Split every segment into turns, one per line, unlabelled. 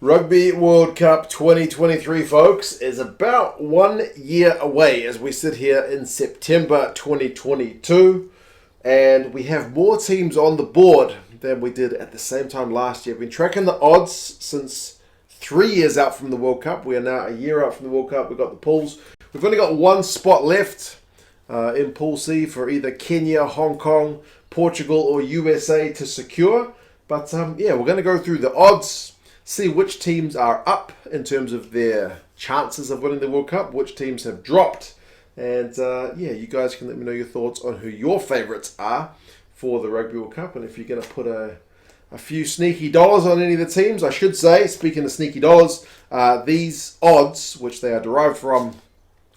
Rugby World Cup 2023, folks, is about 1 year away as we sit here in September 2022. And we have more teams on the board than we did at the same time last year. We've been tracking the odds since 3 years out from the World Cup. We are now a year out from the World Cup. We've got the pools. We've only got one spot left in Pool C for either Kenya, Hong Kong, Portugal, or USA to secure. But we're going to go through the odds, see which teams are up in terms of their chances of winning the World Cup, which teams have dropped. And you guys can let me know your thoughts on who your favourites are for the Rugby World Cup. And if you're going to put a few sneaky dollars on any of the teams, I should say, speaking of sneaky dollars, these odds, which they are derived from,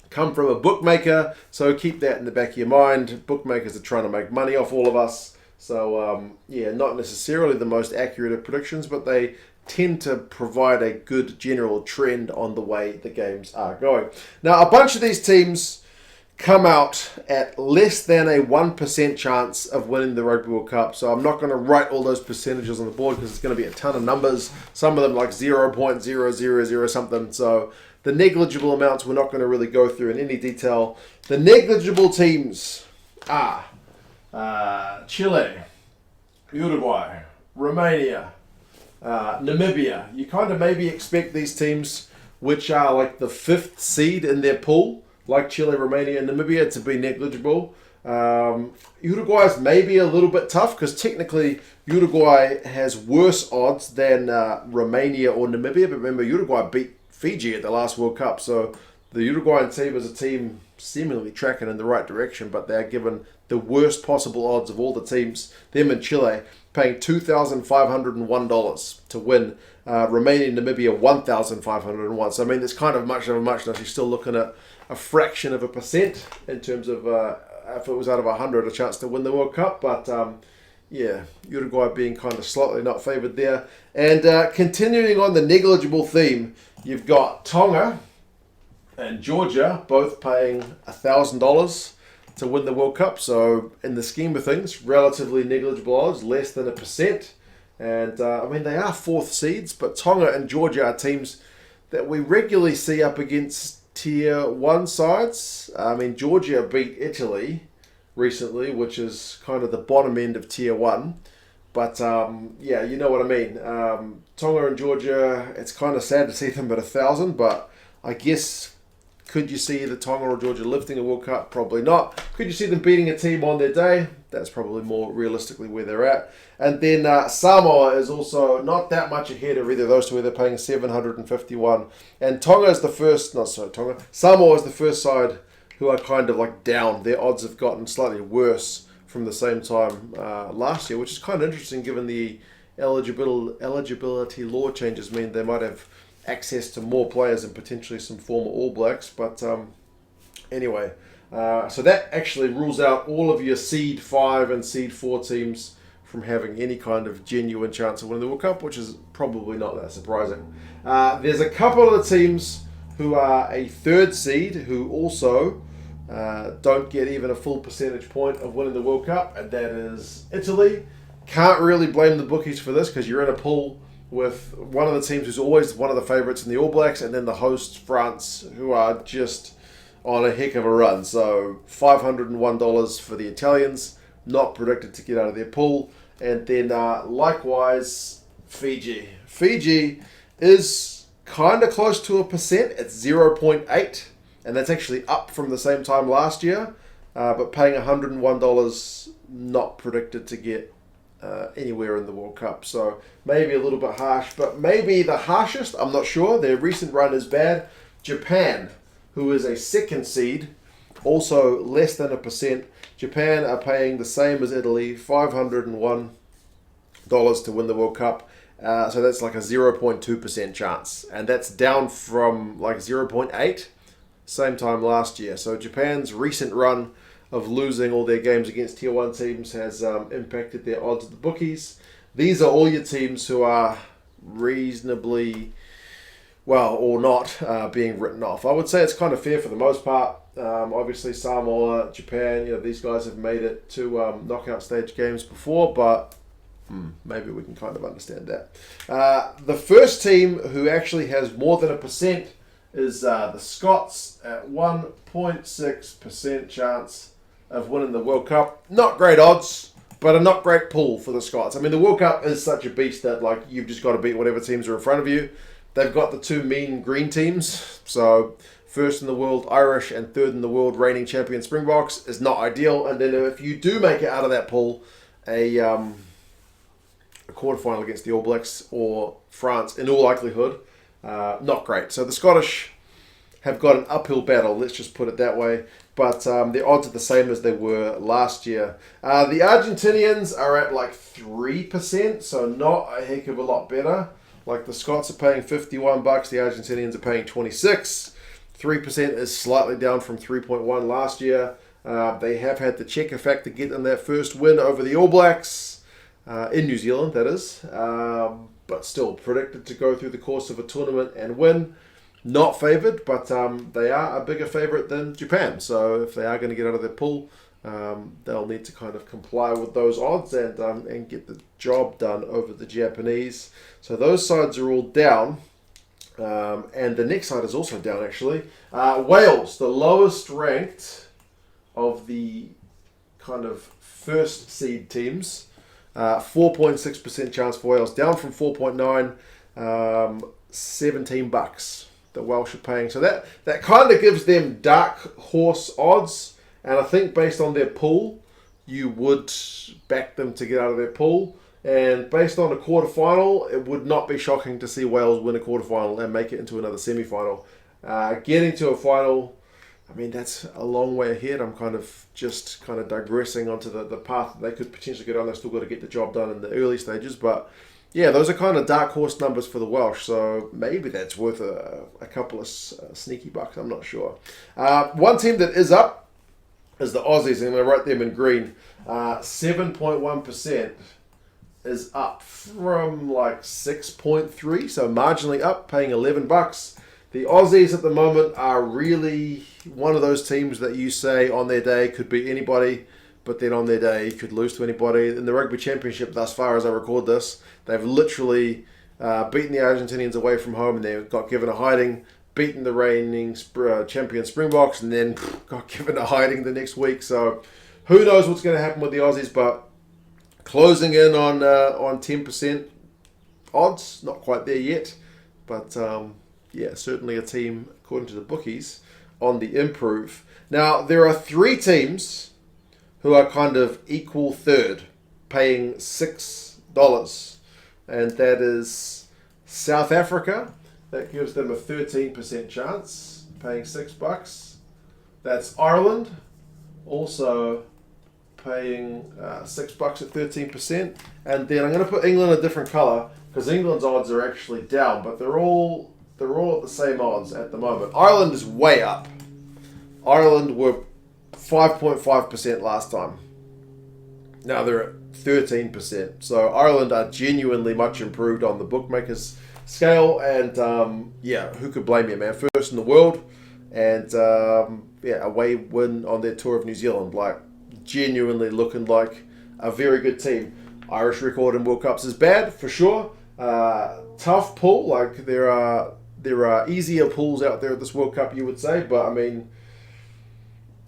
come from a bookmaker. So keep that in the back of your mind. Bookmakers are trying to make money off all of us. So, not necessarily the most accurate of predictions, but they tend to provide a good general trend on the way the games are going. Now, a bunch of these teams come out at less than a 1% chance of winning the Rugby World Cup. So I'm not going to write all those percentages on the board because it's going to be a ton of numbers. Some of them like 0.000 something. So the negligible amounts we're not going to really go through in any detail. The negligible teams are Chile, Uruguay, Romania, Namibia. You kind of maybe expect these teams, which are like the fifth seed in their pool, like Chile, Romania, and Namibia, to be negligible. Uruguay is maybe a little bit tough because technically Uruguay has worse odds than Romania or Namibia. But remember, Uruguay beat Fiji at the last World Cup, so the Uruguayan team is a team seemingly tracking in the right direction, but they're given the worst possible odds of all the teams. Them and Chile paying $2,501 to win. Romania and Namibia $1,501. So I mean, it's kind of much of a muchness. You're still looking at a fraction of a percent in terms of if it was out of 100, a chance to win the World Cup. But Uruguay being kind of slightly not favoured there. And continuing on the negligible theme, you've got Tonga and Georgia both paying $1,000 to win the World Cup. So in the scheme of things, relatively negligible odds, less than a percent. And they are fourth seeds, but Tonga and Georgia are teams that we regularly see up against Tier 1 sides. Georgia beat Italy recently, which is kind of the bottom end of Tier 1. But, you know what I mean. Tonga and Georgia, it's kind of sad to see them at 1,000, but I guess, could you see the Tonga or Georgia lifting a World Cup? Probably not. Could you see them beating a team on their day? That's probably more realistically where they're at. And then Samoa is also not that much ahead of either of those two, where they're paying $751. And Samoa is the first side who are kind of like down. Their odds have gotten slightly worse from the same time last year, which is kind of interesting given the eligibility law changes mean they might have access to more players and potentially some former All Blacks. But so that actually rules out all of your Seed 5 and Seed 4 teams from having any kind of genuine chance of winning the World Cup, which is probably not that surprising. There's a couple of the teams who are a third seed who also don't get even a full percentage point of winning the World Cup, and that is Italy. Can't really blame the bookies for this because you're in a pool with one of the teams who's always one of the favourites in the All Blacks, and then the host France, who are just on a heck of a run. So $501 for the Italians, not predicted to get out of their pool. And then likewise, Fiji. Fiji is kind of close to a percent. It's 0.8, and that's actually up from the same time last year, but paying $101, not predicted to get anywhere in the World Cup. So maybe a little bit harsh, but maybe the harshest, I'm not sure. Their recent run is bad. Japan, who is a second seed, also less than a percent. Japan are paying the same as Italy, $501 to win the World Cup. So that's like a 0.2% chance. And that's down from like 0.8 same time last year. So Japan's recent run of losing all their games against Tier 1 teams has impacted their odds at the bookies. These are all your teams who are reasonably, well, or not, being written off. I would say it's kind of fair for the most part. Obviously, Samoa, Japan, these guys have made it to knockout stage games before, but Maybe we can kind of understand that. The first team who actually has more than 1% is the Scots at 1.6% chance of winning the World Cup. Not great odds, but a not great pull for the Scots. I mean, the World Cup is such a beast that like you've just got to beat whatever teams are in front of you. They've got the two mean green teams, so first in the world Irish and third in the world reigning champion Springboks is not ideal. And then if you do make it out of that pool, a quarterfinal against the All Blacks or France, in all likelihood, not great. So the Scottish have got an uphill battle, let's just put it that way. But the odds are the same as they were last year. The Argentinians are at like 3%, so not a heck of a lot better. Like the Scots are paying $51, the Argentinians are paying 26. 3% is slightly down from 3.1 last year. They have had the check effect to get them that first win over the All Blacks in New Zealand, that is. But still predicted to go through the course of a tournament and win. Not favoured, but they are a bigger favourite than Japan. So if they are going to get out of their pool, they'll need to kind of comply with those odds and get the job done over the Japanese. So those sides are all down. And the next side is also down, actually. Wales, the lowest ranked of the kind of first seed teams. 4.6% chance for Wales, down from 4.9. $17 the Welsh are paying. So that kind of gives them dark horse odds. And I think based on their pool, you would back them to get out of their pool. And based on a quarterfinal, it would not be shocking to see Wales win a quarterfinal and make it into another semi-final. Getting to a final, I mean, that's a long way ahead. I'm kind of digressing onto the path that they could potentially get on. They've still got to get the job done in the early stages. But yeah, those are kind of dark horse numbers for the Welsh. So maybe that's worth a couple of sneaky bucks. I'm not sure. One team that is up is the Aussies. I'm going to write them in green. 7.1%. is up from like 6.3, so marginally up, paying $11. The Aussies at the moment are really one of those teams that you say on their day could beat anybody, but then on their day could lose to anybody. In the Rugby Championship, thus far as I record this, they've literally beaten the Argentinians away from home and they got given a hiding, beaten the reigning champion Springboks, and then got given a hiding the next week. So who knows what's going to happen with the Aussies, but closing in on 10% odds, not quite there yet, but yeah, certainly a team, according to the bookies, on the improve. Now, there are three teams who are kind of equal third, paying $6, and that is South Africa. That gives them a 13% chance, paying $6. That's Ireland, also paying $6 at 13%, and then I'm going to put England a different colour because England's odds are actually down, but they're all at the same odds at the moment. Ireland is way up. Ireland were 5.5% last time. Now they're at 13%. So Ireland are genuinely much improved on the bookmakers scale, and yeah, who could blame you, man? First in the world, and yeah, away win on their tour of New Zealand, like genuinely looking like a very good team. Irish record in World Cups is bad for sure. Tough pull, like there are easier pulls out there at this World Cup, you would say, but I mean,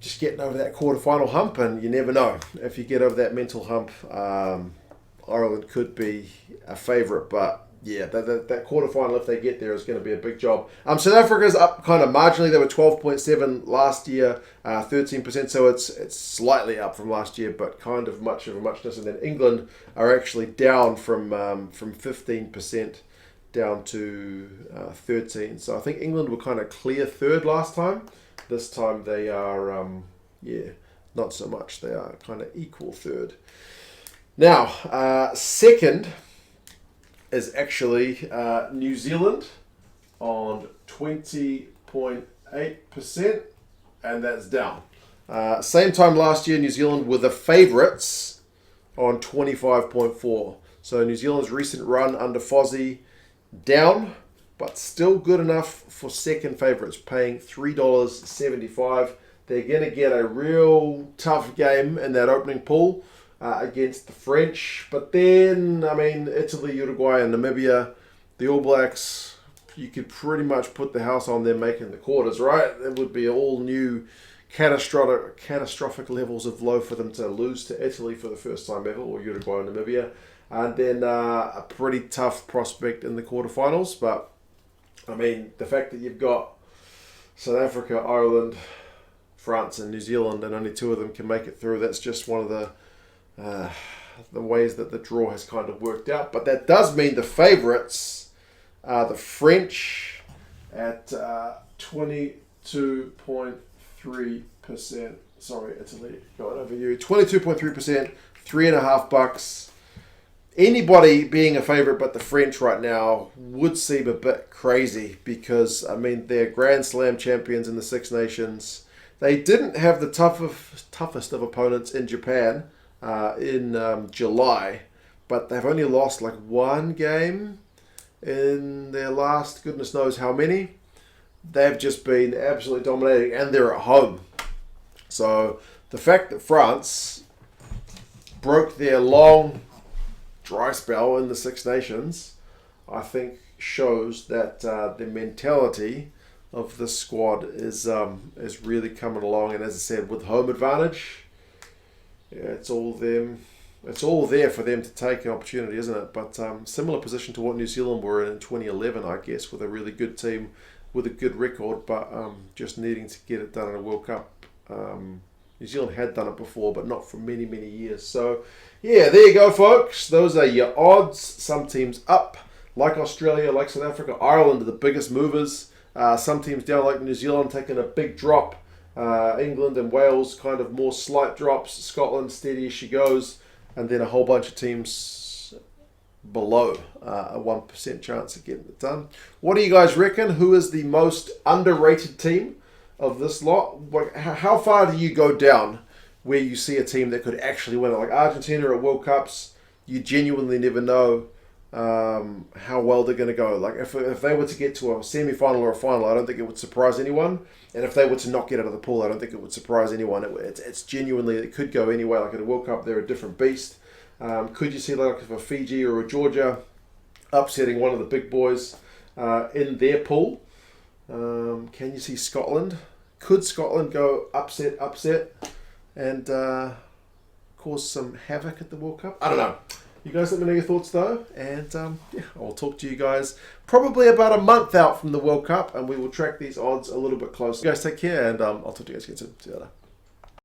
just getting over that quarterfinal hump, and you never know if you get over that mental hump. Ireland could be a favourite, but yeah, that quarterfinal, if they get there, is going to be a big job. South Africa's up kind of marginally. They were 12.7 last year, 13%, so it's slightly up from last year, but kind of much of a muchness. And then England are actually down from 15% down to 13. So I think England were kind of clear third last time. This time they are, yeah, not so much. They are kind of equal third. Now, second is actually New Zealand on 20.8%, and that's down. Same time last year, New Zealand were the favourites on 25.4. So New Zealand's recent run under Fozzie down, but still good enough for second favourites, paying $3.75. They're going to get a real tough game in that opening pool against the French. But then, I mean, Italy, Uruguay, and Namibia, the All Blacks, you could pretty much put the house on them making the quarters, right? It would be all new catastrophic levels of low for them to lose to Italy for the first time ever, or Uruguay and Namibia. And then a pretty tough prospect in the quarterfinals. But, I mean, the fact that you've got South Africa, Ireland, France and New Zealand, and only 2 of them can make it through, that's just one of the ways that the draw has kind of worked out. But that does mean the favourites are the French at 22.3%. Sorry, Italy, going over you. 22.3%, $3.50. Anybody being a favourite but the French right now would seem a bit crazy because, I mean, they're Grand Slam champions in the Six Nations. They didn't have the toughest of opponents in Japan in July, but they've only lost like 1 game in their last goodness knows how many. They've just been absolutely dominating, and they're at home. So the fact that France broke their long dry spell in the Six Nations, I think shows that the mentality of the squad is really coming along. And as I said, with home advantage, yeah, it's all them. It's all there for them to take an opportunity, isn't it? But similar position to what New Zealand were in 2011, I guess, with a really good team with a good record, but just needing to get it done in a World Cup. New Zealand had done it before, but not for many, many years. So, yeah, there you go, folks. Those are your odds. Some teams up, like Australia, like South Africa. Ireland are the biggest movers. Some teams down, like New Zealand, taking a big drop. England and Wales, kind of more slight drops. Scotland, steady as she goes. And then a whole bunch of teams below a 1% chance of getting it done. What do you guys reckon? Who is the most underrated team of this lot? How far do you go down where you see a team that could actually win it? Like Argentina at World Cups, you genuinely never know how well they're going to go. Like if they were to get to a semi-final or a final, I don't think it would surprise anyone. And if they were to not get out of the pool, I don't think it would surprise anyone. It's genuinely, it could go anyway. Like at a World Cup, they're a different beast. Could you see like a Fiji or a Georgia upsetting one of the big boys in their pool? Can you see Scotland? Could Scotland go upset, and cause some havoc at the World Cup? I don't know. You guys let me know your thoughts though, and yeah, I'll talk to you guys probably about a month out from the World Cup, and we will track these odds a little bit closer. You guys take care, and I'll talk to you guys again soon. See you later.